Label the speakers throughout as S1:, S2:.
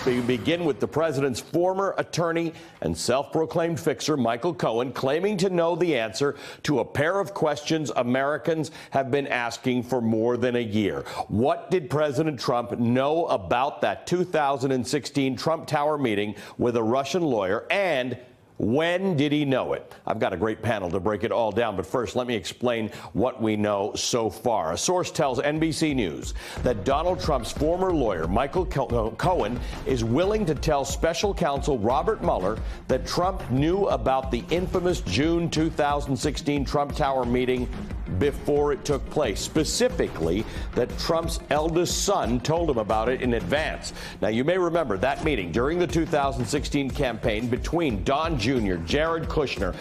S1: We begin with the president's former attorney and self-proclaimed fixer, Michael Cohen, claiming to know the answer to a pair of questions Americans have been asking for more than a year. What did President Trump know about that 2016 Trump Tower meeting with a Russian lawyer, and when did he know it? I've got a great panel to break it all down, but first let me explain what we know so far. A source tells NBC News that Donald Trump's former lawyer, Michael Cohen, is willing to tell special counsel Robert Mueller that Trump knew about the infamous June 2016 Trump Tower meeting before it took place, specifically that Trump's eldest son told him about it in advance. Now, you may remember that meeting during the 2016 campaign between Don Jr., Jared Kushner,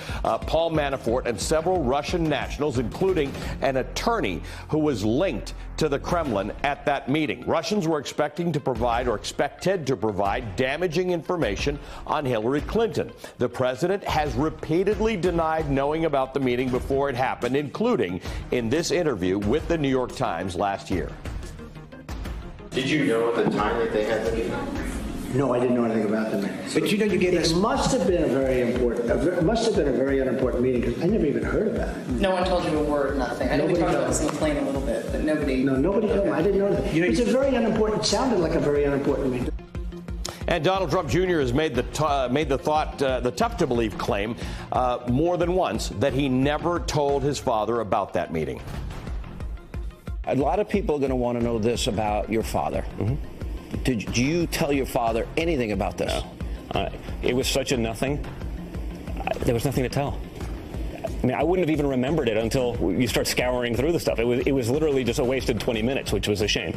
S1: Paul Manafort, and several Russian nationals, including an attorney who was linked to the Kremlin at that meeting. Russians were expected to provide damaging information on Hillary Clinton. The president has repeatedly denied knowing about the meeting before it happened, including in this interview with the New York Times last year.
S2: Did you know at the time that they had the meeting?
S3: No, I didn't know anything about the meeting. But you know, you gave us. It must have been a very unimportant meeting, because I never even heard about it.
S4: No one told you a word, nothing. I know we talked about this in the plane a little bit, but nobody.
S3: No, nobody told me. I didn't know that. It's a very unimportant. Sounded like a very unimportant meeting.
S1: And Donald Trump Jr. has made the tough to believe claim more than once that he never told his father about that meeting.
S5: A lot of people are going to want to know this about your father. Mm-hmm. Did you tell your father anything about this?
S6: No. It was such a nothing. There was nothing to tell. I mean, I wouldn't have even remembered it until you start scouring through the stuff. It was literally just a wasted 20 minutes, which was a shame.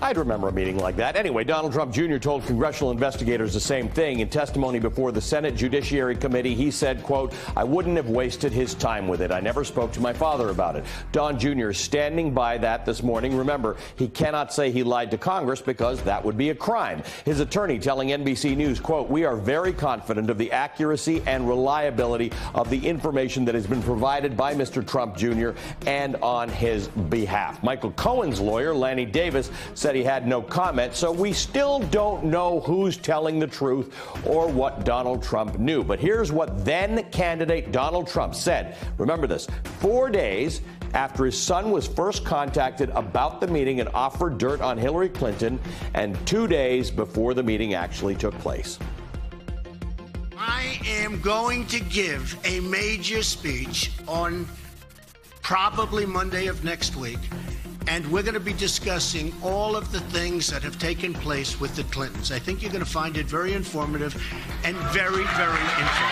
S1: I'd remember a meeting like that. Anyway, Donald Trump Jr. told congressional investigators the same thing. In testimony before the Senate Judiciary Committee, he said, quote, "I wouldn't have wasted his time with it. I never spoke to my father about it." Don Jr. is standing by that this morning. Remember, he cannot say he lied to Congress because that would be a crime. His attorney telling NBC News, quote, "We are very confident of the accuracy and reliability of the information that has been provided by Mr. Trump Jr. and on his behalf." Michael Cohen's lawyer, Lanny Davis, said he had no comment, so we still don't know who's telling the truth or what Donald Trump knew. But here's what then candidate Donald Trump said. Remember this, 4 days after his son was first contacted about the meeting and offered dirt on Hillary Clinton, and 2 days before the meeting actually took place.
S7: I am going to give a major speech on probably Monday of next week. And we're going to be discussing all of the things that have taken place with the Clintons. I think you're going to find it very informative and very, very interesting.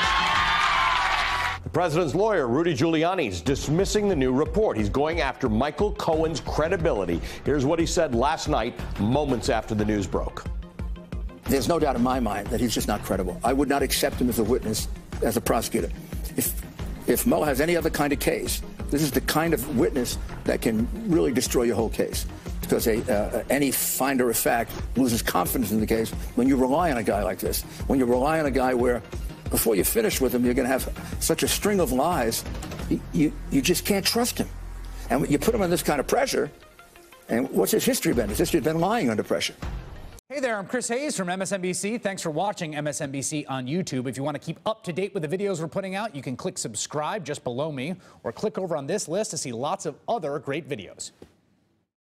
S1: The president's lawyer, Rudy Giuliani, is dismissing the new report. He's going after Michael Cohen's credibility. Here's what he said last night, moments after the news broke.
S8: There's no doubt in my mind that he's just not credible. I would not accept him as a witness, as a prosecutor. If Mueller has any other kind of case, this is the kind of witness that can really destroy your whole case, because any finder of fact loses confidence in the case when you rely on a guy like this. When you rely on a guy where, before you finish with him, you're going to have such a string of lies, you just can't trust him. And you put him under this kind of pressure, and what's his history been? His history has been lying under pressure.
S9: Hey there, I'm Chris Hayes from MSNBC. Thanks for watching MSNBC on YouTube. If you want to keep up to date with the videos we're putting out, you can click subscribe just below me, or click over on this list to see lots of other great videos.